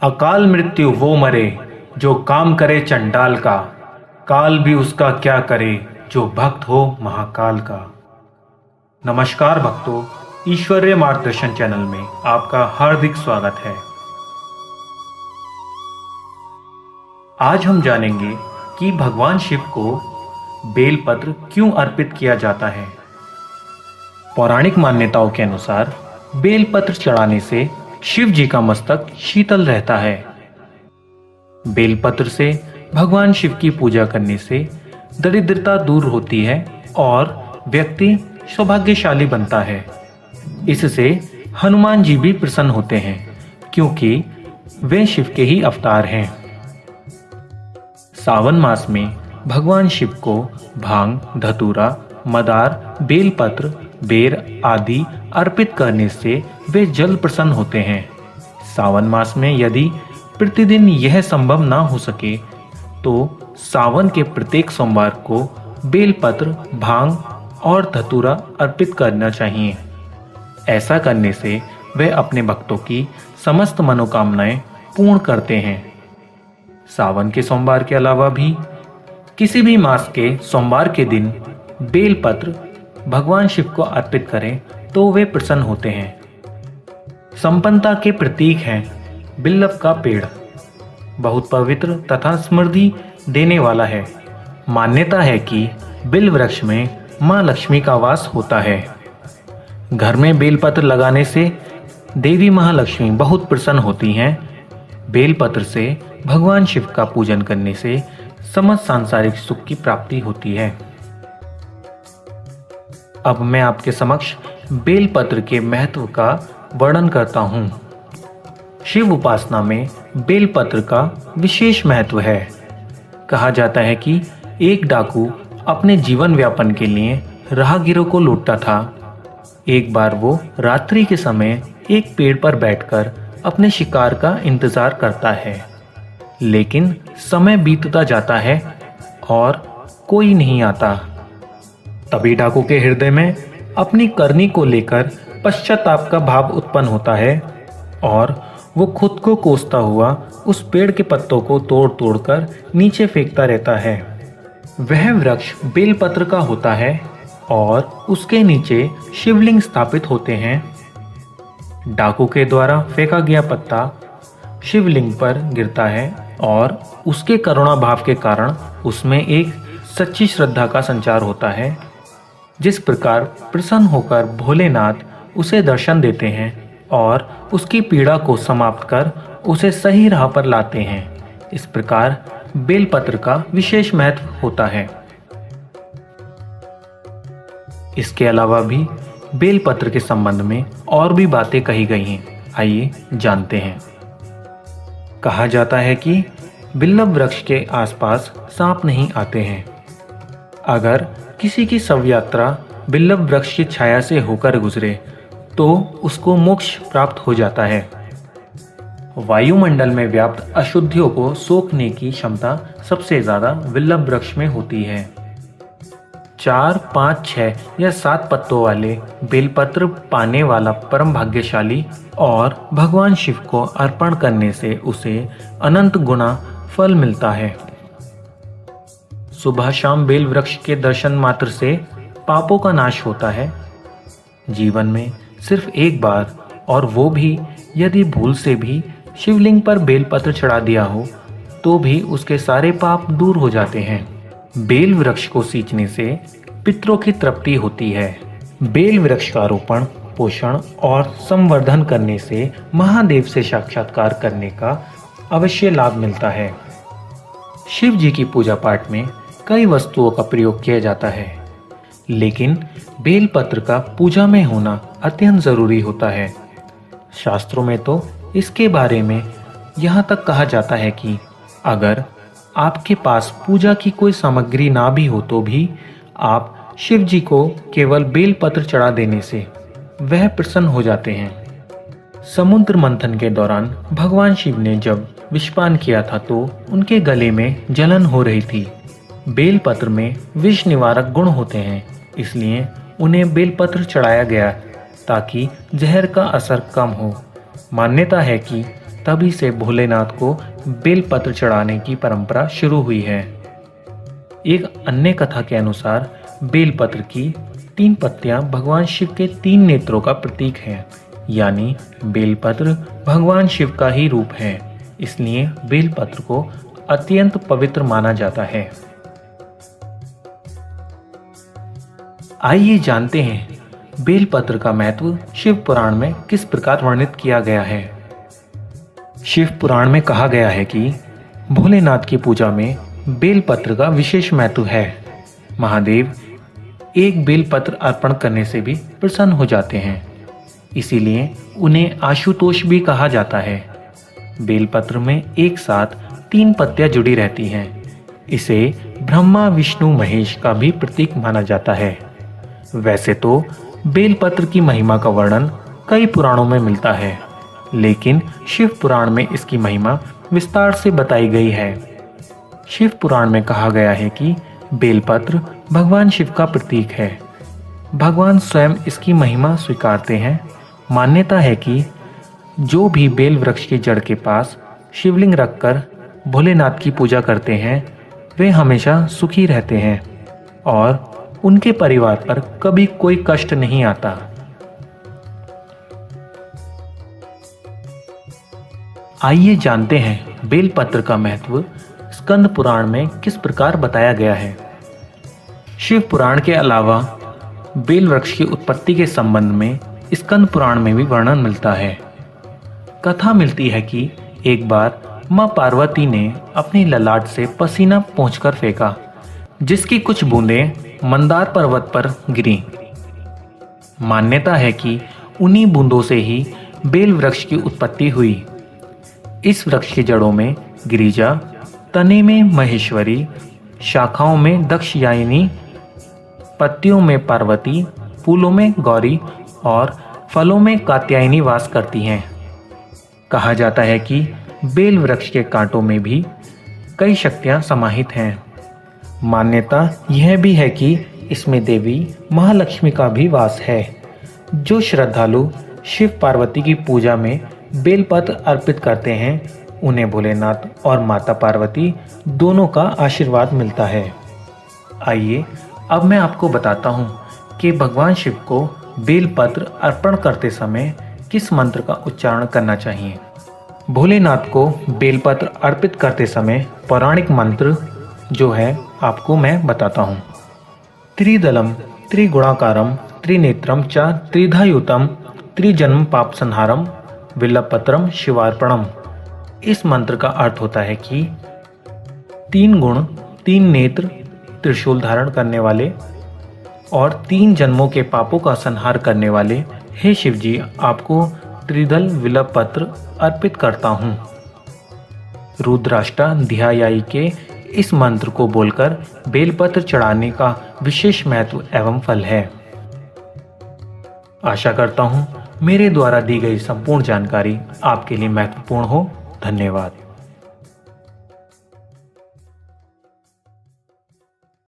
अकाल मृत्यु वो मरे जो काम करे चंडाल का। काल भी उसका क्या करे जो भक्त हो महाकाल का। नमस्कार भक्तों, ईश्वरीय मार्गदर्शन चैनल में आपका हार्दिक स्वागत है। आज हम जानेंगे कि भगवान शिव को बेलपत्र क्यों अर्पित किया जाता है। पौराणिक मान्यताओं के अनुसार बेलपत्र चढ़ाने से शिव जी का मस्तक शीतल रहता है। बेलपत्र से भगवान शिव की पूजा करने से दरिद्रता दूर होती है और व्यक्ति सौभाग्यशाली बनता है। इससे हनुमान जी भी प्रसन्न होते हैं क्योंकि वे शिव के ही अवतार हैं। सावन मास में भगवान शिव को भांग, धतूरा, मदार, बेलपत्र, बेर आदि अर्पित करने से वे जल्द प्रसन्न होते हैं। सावन मास में यदि प्रतिदिन यह संभव ना हो सके तो सावन के प्रत्येक सोमवार को बेलपत्र, भांग और धतूरा अर्पित करना चाहिए। ऐसा करने से वे अपने भक्तों की समस्त मनोकामनाएं पूर्ण करते हैं। सावन के सोमवार के अलावा भी किसी भी मास के सोमवार के दिन बेलपत्र भगवान शिव को अर्पित करें तो वे प्रसन्न होते हैं। संपन्नता के प्रतीक हैं बिल्व का पेड़। बहुत पवित्र तथा समृद्धि देने वाला है। मान्यता है कि बिल्व वृक्ष में मां लक्ष्मी का वास होता है। घर में बेलपत्र लगाने से देवी महालक्ष्मी बहुत प्रसन्न होती हैं। बेलपत्र से भगवान शिव का पूजन करने से समस्त सांसारिक सुख की प्राप्ति होती है। अब मैं आपके समक्ष बेलपत्र के महत्व का वर्णन करता हूँ। शिव उपासना में बेलपत्र का विशेष महत्व है। कहा जाता है कि एक डाकू अपने जीवन व्यापन के लिए राहगीरों को लूटता था। एक बार वो रात्रि के समय एक पेड़ पर बैठकर अपने शिकार का इंतजार करता है, लेकिन समय बीतता जाता है और कोई नहीं आता। तभी डाकू के हृदय में अपनी करनी को लेकर पश्चाताप का भाव उत्पन्न होता है और वो खुद को कोसता हुआ उस पेड़ के पत्तों को तोड़ तोड़कर नीचे फेंकता रहता है। वह वृक्ष बेलपत्र का होता है और उसके नीचे शिवलिंग स्थापित होते हैं। डाकू के द्वारा फेंका गया पत्ता शिवलिंग पर गिरता है और उसके करुणा भाव के कारण उसमें एक सच्ची श्रद्धा का संचार होता है। जिस प्रकार प्रसन्न होकर भोलेनाथ उसे दर्शन देते हैं और उसकी पीड़ा को समाप्त कर उसे सही राह पर लाते हैं, इस प्रकार बेलपत्र का विशेष महत्व होता है। इसके अलावा भी बेलपत्र के संबंध में और भी बातें कही गई हैं। आइए जानते हैं। कहा जाता है कि बिल्व वृक्ष के आसपास सांप नहीं आते हैं। अगर किसी की शव यात्रा बिल्व वृक्ष की छाया से होकर गुजरे तो उसको मोक्ष प्राप्त हो जाता है। वायुमंडल में व्याप्त अशुद्धियों को सोखने की क्षमता सबसे ज्यादा बिल्व वृक्ष में होती है। 4, 5, 6 या 7 पत्तों वाले बेलपत्र पाने वाला परम भाग्यशाली और भगवान शिव को अर्पण करने से उसे अनंत गुना फल मिलता है। सुबह शाम बेल वृक्ष के दर्शन मात्र से पापों का नाश होता है। जीवन में सिर्फ एक बार, और वो भी यदि भूल से भी शिवलिंग पर बेलपत्र चढ़ा दिया हो तो भी उसके सारे पाप दूर हो जाते हैं। बेल वृक्ष को सींचने से पितरों की तृप्ति होती है। बेल वृक्ष का रोपण, पोषण और संवर्धन करने से महादेव से साक्षात्कार करने का अवश्य लाभ मिलता है। शिव जी की पूजा पाठ में कई वस्तुओं का प्रयोग किया जाता है, लेकिन बेलपत्र का पूजा में होना अत्यंत जरूरी होता है। शास्त्रों में तो इसके बारे में यहाँ तक कहा जाता है कि अगर आपके पास पूजा की कोई सामग्री ना भी हो तो भी आप शिव जी को केवल बेलपत्र चढ़ा देने से वह प्रसन्न हो जाते हैं। समुद्र मंथन के दौरान भगवान शिव ने जब विषपान किया था तो उनके गले में जलन हो रही थी। बेलपत्र में विष निवारक गुण होते हैं, इसलिए उन्हें बेलपत्र चढ़ाया गया ताकि जहर का असर कम हो। मान्यता है कि तभी से भोलेनाथ को बेलपत्र चढ़ाने की परंपरा शुरू हुई है। एक अन्य कथा के अनुसार बेलपत्र की 3 पत्तियां भगवान शिव के 3 नेत्रों का प्रतीक हैं, यानी बेलपत्र भगवान शिव का ही रूप है। इसलिए बेलपत्र को अत्यंत पवित्र माना जाता है। आइए जानते हैं बेलपत्र का महत्व शिव पुराण में किस प्रकार वर्णित किया गया है। शिव पुराण में कहा गया है कि भोलेनाथ की पूजा में बेलपत्र का विशेष महत्व है। महादेव एक बेलपत्र अर्पण करने से भी प्रसन्न हो जाते हैं, इसीलिए उन्हें आशुतोष भी कहा जाता है। बेलपत्र में एक साथ 3 पत्तियां जुड़ी रहती हैं। इसे ब्रह्मा विष्णु महेश का भी प्रतीक माना जाता है। वैसे तो बेलपत्र की महिमा का वर्णन कई पुराणों में मिलता है, लेकिन शिव पुराण में इसकी महिमा विस्तार से बताई गई है। शिव पुराण में कहा गया है कि बेलपत्र भगवान शिव का प्रतीक है। भगवान स्वयं इसकी महिमा स्वीकारते हैं। मान्यता है कि जो भी बेल वृक्ष की जड़ के पास शिवलिंग रखकर भोलेनाथ की पूजा करते हैं, वे हमेशा सुखी रहते हैं और उनके परिवार पर कभी कोई कष्ट नहीं आता। आइए जानते हैं बेलपत्र का महत्व स्कंद पुराण में किस प्रकार बताया गया है। शिव पुराण के अलावा बेल वृक्ष की उत्पत्ति के संबंध में स्कंद पुराण में भी वर्णन मिलता है। कथा मिलती है कि एक बार मां पार्वती ने अपनी ललाट से पसीना पोंछकर फेंका, जिसकी कुछ बूंदें मंदार पर्वत पर गिरी। मान्यता है कि उन्हीं बूंदों से ही बेल वृक्ष की उत्पत्ति हुई। इस वृक्ष की जड़ों में गिरिजा, तने में महेश्वरी, शाखाओं में दक्षयायिनी, पत्तियों में पार्वती, फूलों में गौरी और फलों में कात्यायनी वास करती हैं। कहा जाता है कि बेल वृक्ष के कांटों में भी कई शक्तियां समाहित हैं। मान्यता यह भी है कि इसमें देवी महालक्ष्मी का भी वास है। जो श्रद्धालु शिव पार्वती की पूजा में बेलपत्र अर्पित करते हैं, उन्हें भोलेनाथ और माता पार्वती दोनों का आशीर्वाद मिलता है। आइए अब मैं आपको बताता हूँ कि भगवान शिव को बेलपत्र अर्पण करते समय किस मंत्र का उच्चारण करना चाहिए। भोलेनाथ को बेलपत्र अर्पित करते समय पौराणिक मंत्र जो है आपको मैं बताता हूँ। त्रिदलम त्रिगुणाकारम त्रिनेत्रम च त्रिधायुतम त्रिजन्म पाप संहारम बिल्वपत्रम शिवार्पणम। इस मंत्र का अर्थ होता है कि 3 गुण, 3 नेत्र, त्रिशूल धारण करने वाले और 3 जन्मों के पापों का संहार करने वाले हे शिव जी, आपको त्रिदल बिल्वपत्र अर्पित करता हूँ। रुद्राष्टाध्यायी के इस मंत्र को बोलकर बेलपत्र चढ़ाने का विशेष महत्व एवं फल है। आशा करता हूँ मेरे द्वारा दी गई संपूर्ण जानकारी आपके लिए महत्वपूर्ण हो। धन्यवाद।